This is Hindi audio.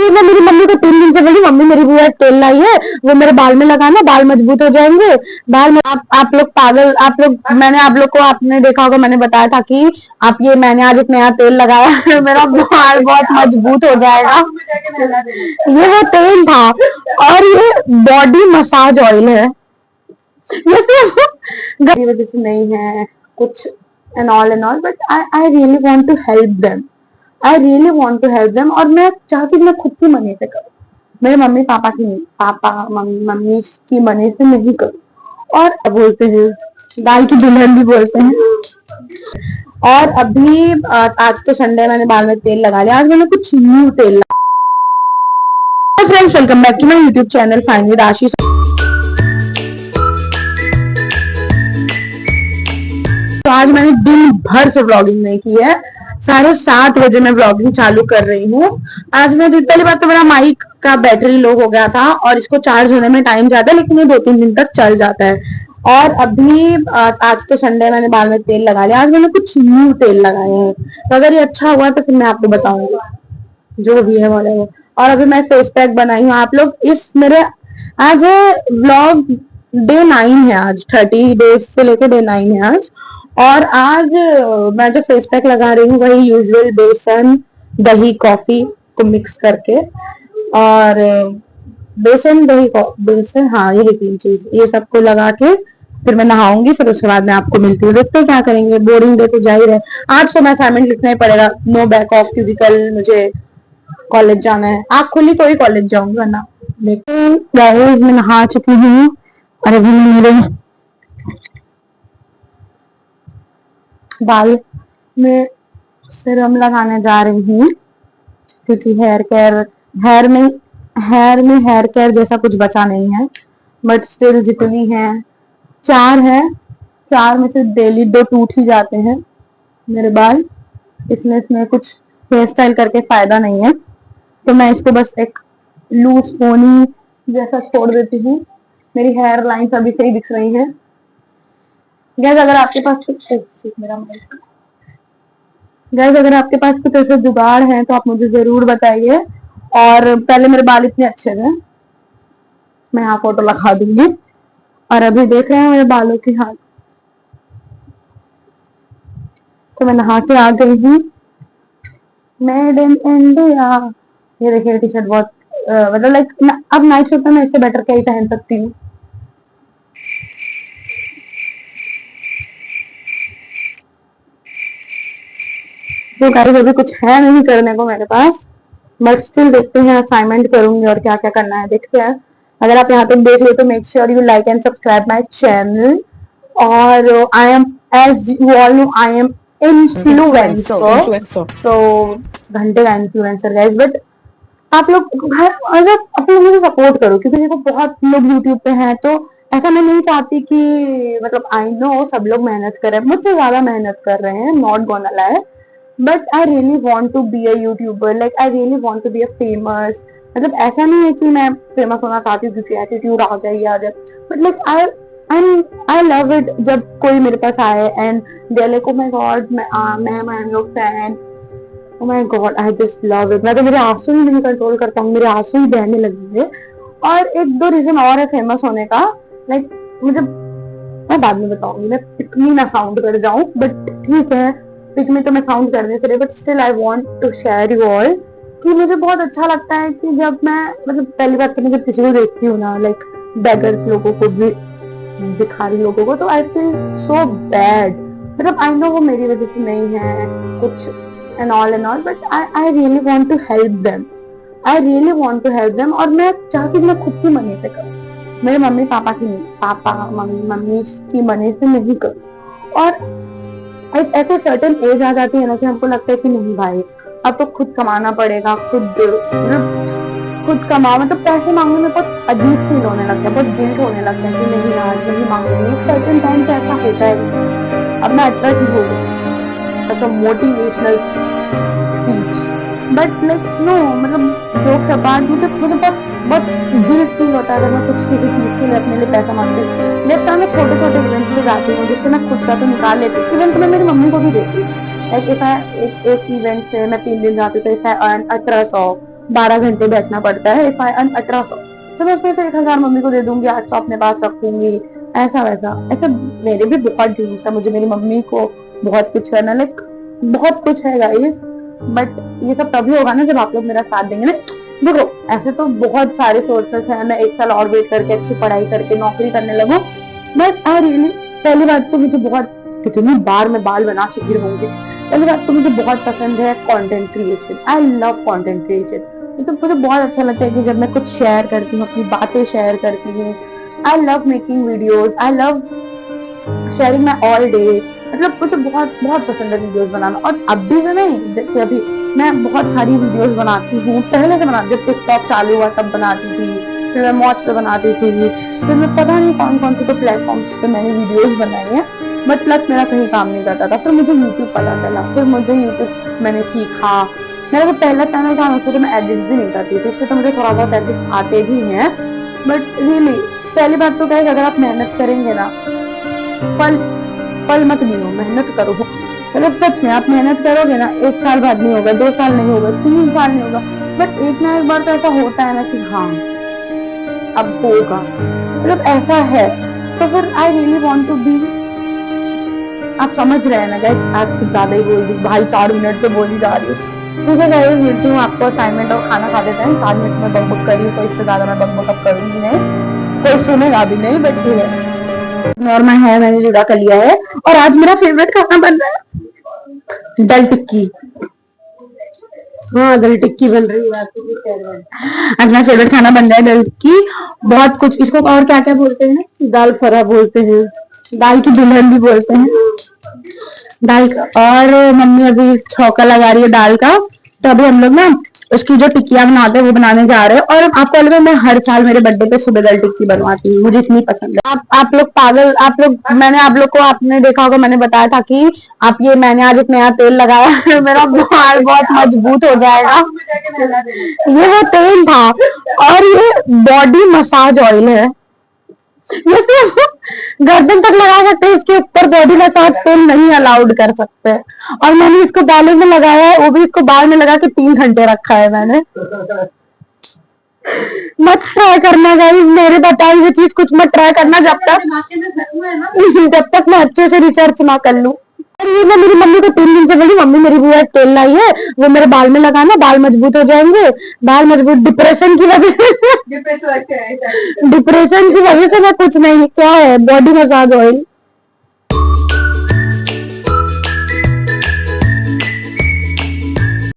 ये ना मेरी मम्मी को 3 दिन से बोली, मम्मी मेरी बुआ तेल लाई है, वो मेरे बाल में लगाना, बाल मजबूत हो जाएंगे। बाल में आप लोग पागल, आप लोग, मैंने आप लोग को, आपने देखा होगा, मैंने बताया था कि आप ये, मैंने आज एक नया तेल लगाया है, मेरा बाल बहुत मजबूत हो जाएगा। ये वो तेल था, और ये बॉडी मसाज ऑयल है। ये सिर्फ की वजह से नहीं है कुछ, and all, but I really want to help them. I really want to help them, और मैं चाहती हूँ मैं खुद की मनी से करूँ, मेरे मम्मी पापा की नहीं, पापा मम्मी की मनी से नहीं करूँ। और बोलते हैं दाल की दुल्हन भी बोलते हैं। और अभी आज तो संडे, मैंने बाल में तेल लगा लिया, आज मैंने कुछ न्यू तेल लगा। Friends, welcome back to my YouTube channel fine with Ashish. तो आज मैंने दिन भर से व्लॉगिंग नहीं की है, 7:30 बजे मैं व्लॉगिंग चालू कर रही हूँ। आज मैं, पहली बात तो मेरा माइक का बैटरी लो हो गया था, और इसको चार्ज होने में टाइम जाता है, लेकिन ये 2-3 दिन तक चल जाता है। और अभी आज तो संडे, मैंने बाल में तेल लगा लिया, आज मैंने कुछ न्यू तेल लगाया है, तो अगर ये अच्छा हुआ तो फिर मैं आपको बताऊंगी, जो भी है वो। और अभी मैं फेस पैक बनाई हूँ, आप लोग इस मेरे, आज व्लॉग डे 9 है, आज 30 डेज से लेकर डे 9 है आज। और आज मैं जो फेस पैक लगा रही हूँ वही यूजुअल बेसन, दही, कॉफी को मिक्स करके, और बेसन, दही, बेसन, हाँ ये 3 चीज, ये सबको लगा के फिर मैं नहाऊंगी, फिर उसके बाद मैं आपको मिलती हूँ। देखते हैं क्या करेंगे, बोरिंग डे तो जाहिर है। आज तो मैं असाइनमेंट लिखना ही पड़ेगा, नो बैक ऑफ, क्योंकि कल मुझे कॉलेज जाना है। आँख खुली तो ही कॉलेज जाऊंगी, वरना देखते हैं। मैं नहा चुकी हूँ, और अभी मैं मेरे बाल में सीरम लगाने जा रही हूँ, क्योंकि हेयर केयर जैसा कुछ बचा नहीं है, बट स्टिल जितनी है, 4 है, 4 में से डेली 2 टूट ही जाते हैं मेरे बाल, इसलिए इसमें कुछ हेयर स्टाइल करके फायदा नहीं है, तो मैं इसको बस एक लूज पोनी जैसा छोड़ देती हूँ। मेरी हेयर लाइन अभी सही दिख रही है। गैस अगर आपके पास कुछ ऐसे जुगाड़ है तो आप मुझे जरूर बताइए। और पहले मेरे बाल इतने अच्छे थे, मैं यहाँ फोटो लगा दूंगी। और अभी देख रहे हैं मेरे बालों की हालत, तो मैं नहा के आ गई हूँ। मेड इन इंडिया, ये देखिए टी शर्ट बहुत मतलब लाइक, अब नाइट सूट में मैं इससे बेटर क्या ही पहन सकती हूँ। तो गाइस अभी कुछ है नहीं करने को मेरे पास, बट स्टिल देखते हैं, असाइनमेंट करूंगी और क्या क्या करना है देखते हैं। अगर आप यहाँ तक देख लो तो make sure you like and subscribe my channel. और I am, as you all know, I am influencer, so घंटे का इन्फ्लुएंसर गाइस। बट आप लोग अगर आप लोग मुझे सपोर्ट करो, क्योंकि देखो बहुत लोग यूट्यूब पे हैं, तो ऐसा मैं नहीं चाहती कि, मतलब आई नो सब लोग मेहनत कर रहे हैं, मुझसे ज्यादा मेहनत कर रहे हैं, not gonna lie, but I really want to be a YouTuber, like I really want to be a famous. मतलब ऐसा नहीं है कि मैं फेमस होना चाहती हूँ क्योंकि एटीट्यूड आ जाए या आ जाए, but like I love it जब कोई मेरे पास आए and they like oh my God, मैं am your fan, oh my God, I just love it. मैं तो मेरे आंसू ही नहीं कंट्रोल कर पाऊंगी, मेरे आंसू ही बहने लगेंगे। और 1-2 रीजन और है फेमस होने का, लाइक मुझे, मैं बाद में बताऊंगी, मैं इतनी ना साउंड कर जाऊं, बट ठीक है, पिक में तो मैं साउंड करने से, but still I want to share you all कि मुझे बहुत अच्छा लगता है कि जब मैं, मतलब पहली बात तो मुझे किसी को देखती हूँ ना, लाइक बेगर्स लोगों को भी, भिखारी लोगों को, तो आई फील सो बैड। मतलब आई नो वो मेरी वजह से नहीं है कुछ, and all, but I really want to help them. I really want to help them, और मैं चाहती हूँ मैं खुद की मनी से करूँ, मेरे मम्मी पापा की नहीं, पापा मम्मी की मनी से नहीं करूँ। और एक ऐसे सर्टेन एज आ जाती है ना कि हमको लगता है कि नहीं भाई, अब तो खुद कमाना पड़ेगा, खुद कमाओ, मतलब पैसे मांगने में बहुत अजीब फील होने लगता है, बहुत गिल्ट होने लगता है कि नहीं यार नहीं मांगूंगी। एक सर्टेन टाइम पे ऐसा होता है। अब मैं अट्रैक्ट ही हो गई, अच्छा motivational speech, but like no, मतलब जोक्स अपार्ट, मुझे बहुत गिल्ट फील होता है अगर मैं कुछ किसी चीज के लिए अपने लिए पैसा मांगती हूँ। नेक्स्ट टाइम मैं छोटे छोटे इवेंट्स में जाती हूँ जिससे मैं खुद का तो निकाल लेती हूँ, इवेंट मैं मेरी मम्मी को भी देती हूँ। लाइक इफ आई एक इवेंट से मैं 3 दिन जाती हूँ, तो इफ आई अर्न 1800 12 घंटे बैठना पड़ता है। इफ आई अर्न 1800 तो मैं उसमें से 1000 मम्मी को दे दूंगी, 800 अपने पास रखूंगी, ऐसा वैसा। ऐसा मेरे भी बहुत ड्रीम्स है, मुझे मेरी मम्मी को बहुत कुछ करना, लाइक बहुत कुछ है गाइस। बट ये सब तभी होगा ना जब आप लोग मेरा साथ देंगे ना। देखो ऐसे तो बहुत सारे सोर्सेस हैं, मैं 1 साल और वेट करके अच्छी पढ़ाई करके नौकरी करने लगूं। बट आई रियली, पहली बात तो मुझे बहुत, कितनी बार मैं बाल बना चुकी रहूंगी, पहली बात तो मुझे बहुत पसंद है content creation. I love content creation. मतलब मुझे बहुत अच्छा लगता है कि जब मैं कुछ शेयर करती हूँ, अपनी बातें शेयर करती हूँ। I love making videos, I love sharing my all day. मतलब मुझे बहुत बहुत पसंद है वीडियोस बनाना। और अब भी जो नहीं, जैसे अभी मैं बहुत सारी वीडियोस बनाती हूँ, पहले से बनाती, जब टिकटॉक चालू हुआ तब बनाती थी, फिर मैं मौज पे बनाती थी, फिर मैं पता नहीं कौन कौन से तो प्लेटफॉर्म्स पे मैंने वीडियोस बनाई है। बट प्लस मेरा कहीं काम नहीं करता था, फिर मुझे यूट्यूब पता चला, फिर मुझे यूट्यूब मैंने सीखा। मेरा जो पहला चैनल था उसको तो मैं एडिट भी नहीं करती थी, इसमें तो मुझे थोड़ा बहुत एडिट आते भी हैं। बट रियली पहली बात तो क्या है, अगर आप मेहनत करेंगे ना, फल फल मत गिनो, मेहनत करो। मतलब सच में आप मेहनत करोगे ना, 1 साल बाद नहीं होगा, 2 साल नहीं होगा, 3 साल नहीं होगा, बट एक ना एक बार तो ऐसा होता है ना कि हाँ अब होगा, मतलब ऐसा है। तो फिर I really want to be, आप समझ रहे हैं ना गाइस, आज कुछ ज्यादा ही बोल दी भाई, 4 मिनट से बोली जा रही हूँ। ठीक है गाइस, मिलती हूँ आपको असाइनमेंट और खाना खा देते हैं। 4 मिनट में बकबक करी तो इससे ज्यादा मैं बकबक अब करूंगी नहीं, कोई सुनेगा भी नहीं, बट ठीक है। और मैंने जुड़ा कर लिया है। और आज मेरा फेवरेट खाना बन रहा है दाल टिक्की। हाँ दाल टिक्की बन रही है आज मेरा फेवरेट खाना बन रहा है दाल टिक्की। बहुत कुछ इसको और क्या क्या बोलते हैं, दाल फ्राई बोलते हैं, दाल की दुल्हन भी बोलते हैं दाल का। और मम्मी अभी छौका लगा रही है दाल का, तो अभी हम लोग ना उसकी जो टिक्कियां बनाते हैं वो बनाने जा रहे हैं। और आपको लगा, मैं हर साल मेरे बर्थडे पे सुबह दाल टिक्की बनवाती हूँ, मुझे इतनी पसंद है। आप लोग पागल, आप लोग, मैंने आप लोग को, आपने देखा होगा मैंने बताया था कि आप ये, मैंने आज एक नया तेल लगाया है, मेरा बाल बहुत मजबूत हो जाएगा। ये वो तेल था, और ये बॉडी मसाज ऑयल है, ये सिर्फ गर्दन तक लगा सकते हैं, इसके ऊपर बॉडी मसाज तेल नहीं अलाउड कर सकते। और मैंने इसको बालों में लगाया है, वो भी इसको बाल में लगा के 3 घंटे रखा है मैंने। मत ट्राई करना गाइस, मेरे बताई हुई चीज कुछ मत ट्राई करना जब तक मैं अच्छे से रिसर्च ना कर लूं। ये मैं मेरी मम्मी को 3 दिन से बोली, मम्मी मेरी बुआ तेल लाई है, वो मेरे बाल में लगाना, बाल मजबूत हो जाएंगे। बाल मजबूत, डिप्रेशन की वजह से, डिप्रेशन की वजह से मैं कुछ नहीं, क्या है बॉडी मसाज ऑयल।